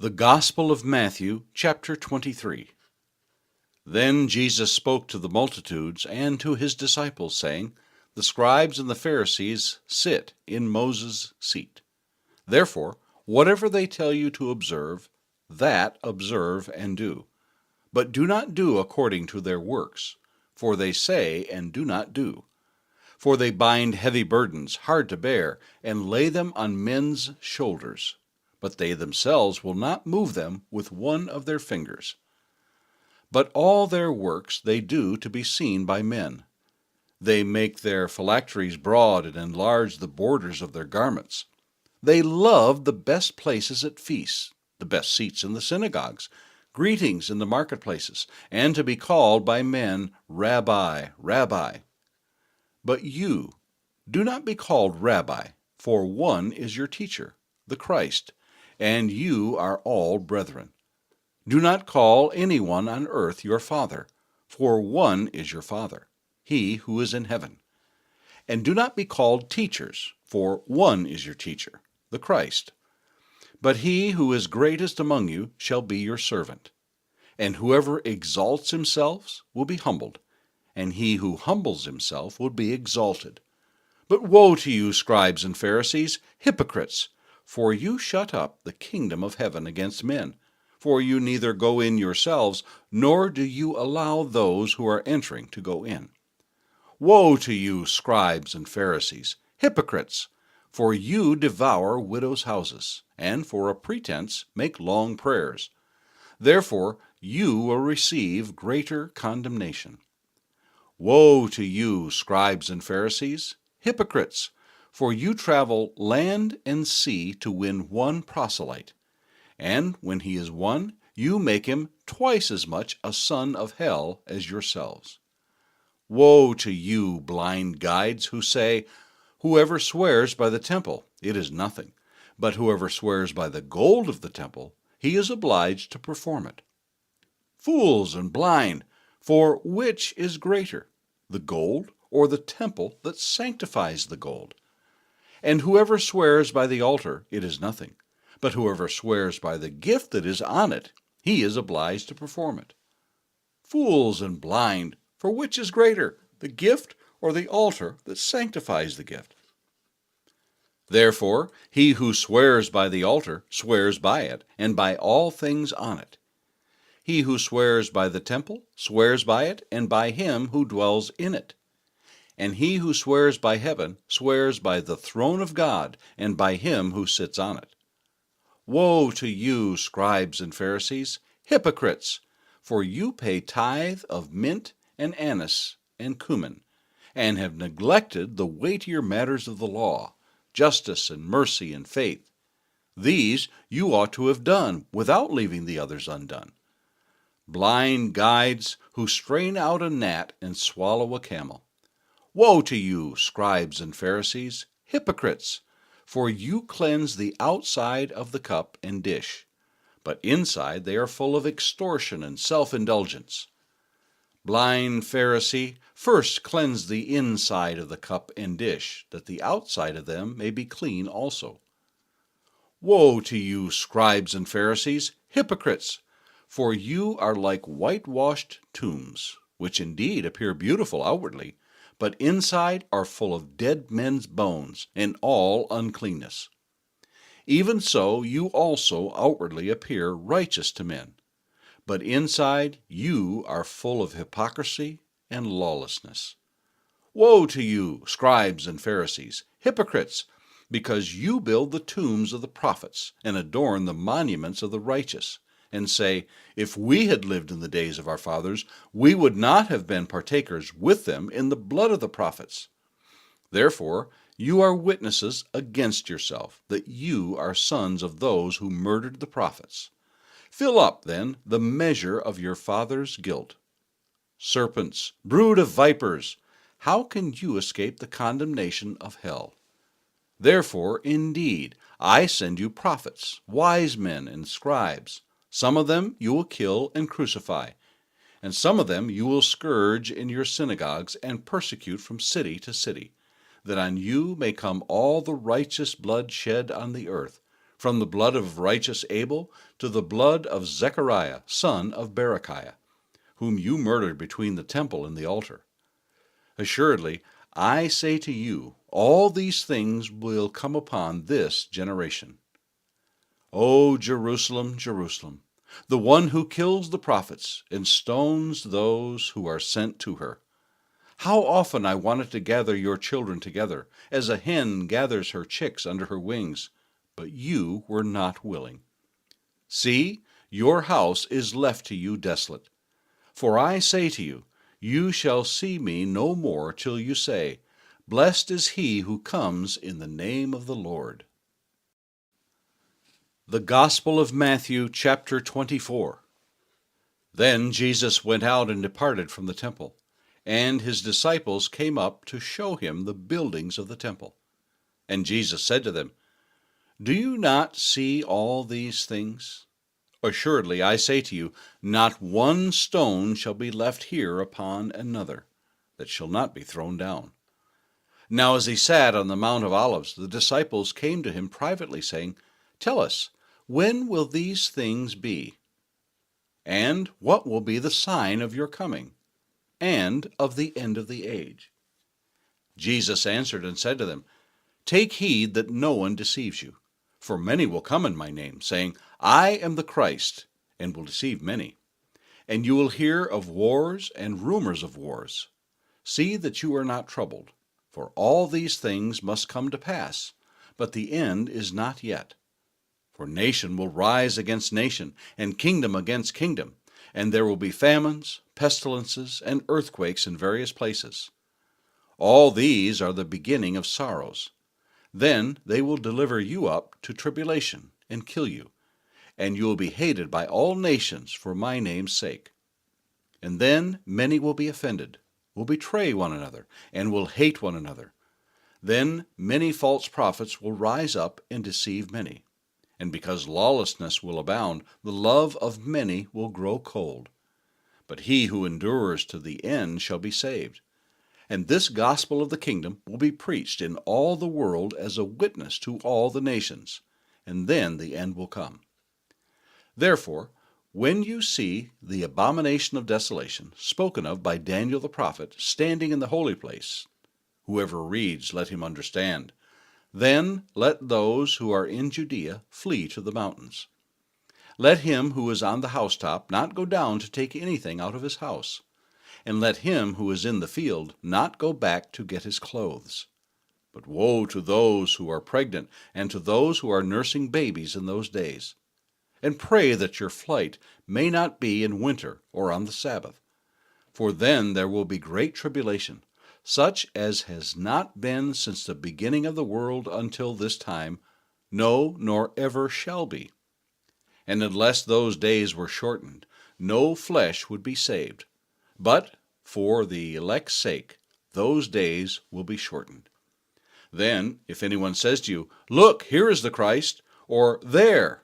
The Gospel of Matthew, chapter 23. Then Jesus spoke to the multitudes and to his disciples, saying, The scribes and the Pharisees sit in Moses' seat. Therefore, whatever they tell you to observe, that observe and do. But do not do according to their works, for they say and do not do. For they bind heavy burdens, hard to bear, and lay them on men's shoulders, but they themselves will not move them with one of their fingers. But all their works they do to be seen by men. They make their phylacteries broad and enlarge the borders of their garments. They love the best places at feasts, the best seats in the synagogues, greetings in the marketplaces, and to be called by men, Rabbi, Rabbi. But you, do not be called Rabbi, for one is your teacher, the Christ, and you are all brethren. Do not call anyone on earth your father, for one is your Father, he who is in heaven. And do not be called teachers, for one is your teacher, the Christ. But he who is greatest among you shall be your servant. And whoever exalts himself will be humbled, and he who humbles himself will be exalted. But woe to you, scribes and Pharisees, hypocrites! For you shut up the kingdom of heaven against men. For you neither go in yourselves, nor do you allow those who are entering to go in. Woe to you, scribes and Pharisees, hypocrites! For you devour widows' houses, and for a pretense make long prayers. Therefore you will receive greater condemnation. Woe to you, scribes and Pharisees, hypocrites! For you travel land and sea to win one proselyte. And when he is won, you make him twice as much a son of hell as yourselves. Woe to you, blind guides, who say, Whoever swears by the temple, it is nothing, but whoever swears by the gold of the temple, he is obliged to perform it. Fools and blind, for which is greater, the gold or the temple that sanctifies the gold? And whoever swears by the altar, it is nothing, but whoever swears by the gift that is on it, he is obliged to perform it. Fools and blind, for which is greater, the gift or the altar that sanctifies the gift? Therefore, he who swears by the altar swears by it, and by all things on it. He who swears by the temple swears by it, and by him who dwells in it. And he who swears by heaven swears by the throne of God, and by him who sits on it. Woe to you, scribes and Pharisees, hypocrites! For you pay tithe of mint and anise and cumin, and have neglected the weightier matters of the law, justice and mercy and faith. These you ought to have done without leaving the others undone. Blind guides who strain out a gnat and swallow a camel. Woe to you, scribes and Pharisees, hypocrites! For you cleanse the outside of the cup and dish, but inside they are full of extortion and self-indulgence. Blind Pharisee, first cleanse the inside of the cup and dish, that the outside of them may be clean also. Woe to you, scribes and Pharisees, hypocrites! For you are like whitewashed tombs, which indeed appear beautiful outwardly, but inside are full of dead men's bones and all uncleanness. Even so you also outwardly appear righteous to men, but inside you are full of hypocrisy and lawlessness. Woe to you, scribes and Pharisees, hypocrites! Because you build the tombs of the prophets and adorn the monuments of the righteous, and say, If we had lived in the days of our fathers, we would not have been partakers with them in the blood of the prophets. Therefore, you are witnesses against yourself, that you are sons of those who murdered the prophets. Fill up, then, the measure of your father's guilt. Serpents, brood of vipers, how can you escape the condemnation of hell? Therefore, indeed, I send you prophets, wise men, and scribes. Some of them you will kill and crucify, and some of them you will scourge in your synagogues and persecute from city to city, that on you may come all the righteous blood shed on the earth, from the blood of righteous Abel to the blood of Zechariah, son of Berechiah, whom you murdered between the temple and the altar. Assuredly, I say to you, all these things will come upon this generation. O Jerusalem, Jerusalem, the one who kills the prophets and stones those who are sent to her. How often I wanted to gather your children together, as a hen gathers her chicks under her wings, but you were not willing. See, your house is left to you desolate. For I say to you, you shall see me no more till you say, Blessed is he who comes in the name of the Lord. The Gospel of Matthew, chapter 24. Then Jesus went out and departed from the temple, and his disciples came up to show him the buildings of the temple. And Jesus said to them, Do you not see all these things? Assuredly, I say to you, not one stone shall be left here upon another, that shall not be thrown down. Now as he sat on the Mount of Olives, the disciples came to him privately, saying, Tell us, when will these things be? And what will be the sign of your coming, and of the end of the age? Jesus answered and said to them, Take heed that no one deceives you. For many will come in my name, saying, I am the Christ, and will deceive many. And you will hear of wars and rumors of wars. See that you are not troubled, for all these things must come to pass, but the end is not yet. For nation will rise against nation, and kingdom against kingdom, and there will be famines, pestilences, and earthquakes in various places. All these are the beginning of sorrows. Then they will deliver you up to tribulation and kill you, and you will be hated by all nations for my name's sake. And then many will be offended, will betray one another, and will hate one another. Then many false prophets will rise up and deceive many. And because lawlessness will abound, the love of many will grow cold. But he who endures to the end shall be saved. And this gospel of the kingdom will be preached in all the world as a witness to all the nations, and then the end will come. Therefore, when you see the abomination of desolation spoken of by Daniel the prophet standing in the holy place, whoever reads, let him understand. Then let those who are in Judea flee to the mountains. Let him who is on the housetop not go down to take anything out of his house. And let him who is in the field not go back to get his clothes. But woe to those who are pregnant and to those who are nursing babies in those days. And pray that your flight may not be in winter or on the Sabbath. For then there will be great tribulation, such as has not been since the beginning of the world until this time, no, nor ever shall be. And unless those days were shortened, no flesh would be saved. But for the elect's sake, those days will be shortened. Then, if anyone says to you, Look, here is the Christ, or there,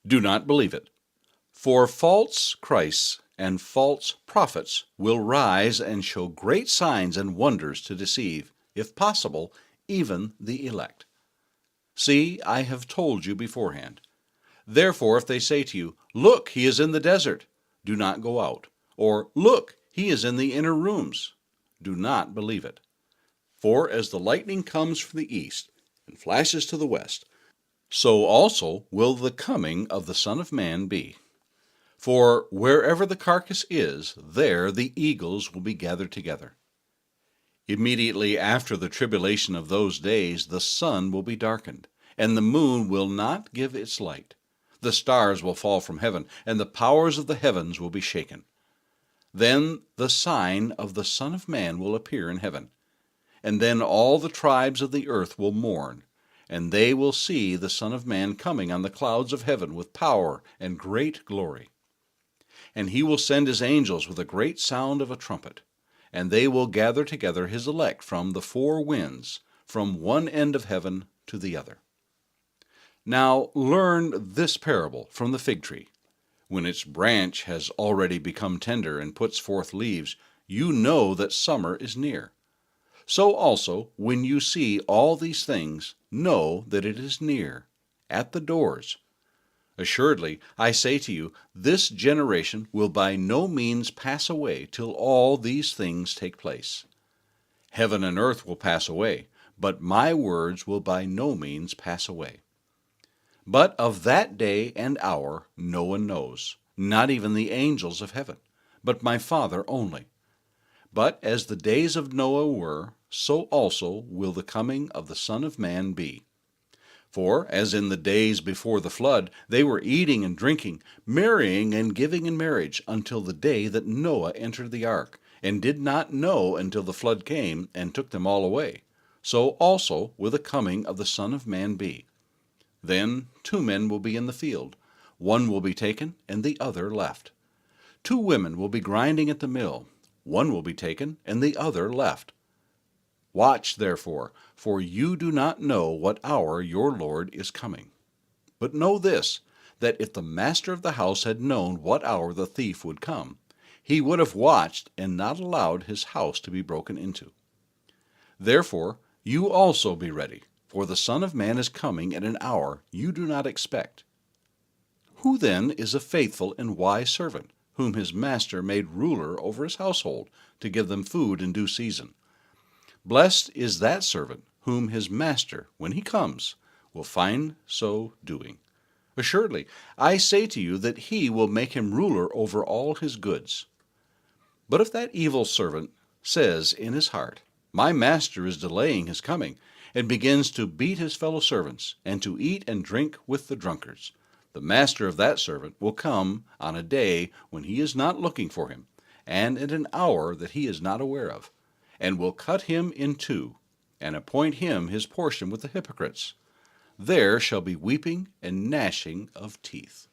do not believe it. For false Christs and false prophets will rise and show great signs and wonders to deceive, if possible, even the elect. See, I have told you beforehand. Therefore, if they say to you, Look, he is in the desert, do not go out. Or, Look, he is in the inner rooms, do not believe it. For as the lightning comes from the east and flashes to the west, so also will the coming of the Son of Man be. For wherever the carcass is, there the eagles will be gathered together. Immediately after the tribulation of those days, the sun will be darkened, and the moon will not give its light. The stars will fall from heaven, and the powers of the heavens will be shaken. Then the sign of the Son of Man will appear in heaven. And then all the tribes of the earth will mourn, and they will see the Son of Man coming on the clouds of heaven with power and great glory. And he will send his angels with a great sound of a trumpet, and they will gather together his elect from the four winds, from one end of heaven to the other. Now learn this parable from the fig tree. When its branch has already become tender and puts forth leaves, you know that summer is near. So also, when you see all these things, know that it is near, at the doors. Assuredly, I say to you, this generation will by no means pass away till all these things take place. Heaven and earth will pass away, but my words will by no means pass away. But of that day and hour no one knows, not even the angels of heaven, but my Father only. But as the days of Noah were, so also will the coming of the Son of Man be. For, as in the days before the flood, they were eating and drinking, marrying and giving in marriage, until the day that Noah entered the ark, and did not know until the flood came and took them all away, so also will the coming of the Son of Man be. Then 2 men will be in the field, one will be taken and the other left. 2 women will be grinding at the mill, one will be taken and the other left. Watch, therefore, for you do not know what hour your Lord is coming. But know this, that if the master of the house had known what hour the thief would come, he would have watched and not allowed his house to be broken into. Therefore, you also be ready, for the Son of Man is coming at an hour you do not expect. Who then is a faithful and wise servant, whom his master made ruler over his household, to give them food in due season? Blessed is that servant whom his master, when he comes, will find so doing. Assuredly, I say to you that he will make him ruler over all his goods. But if that evil servant says in his heart, My master is delaying his coming, and begins to beat his fellow servants, and to eat and drink with the drunkards, the master of that servant will come on a day when he is not looking for him, and at an hour that he is not aware of, and will cut him in two, and appoint him his portion with the hypocrites. There shall be weeping and gnashing of teeth.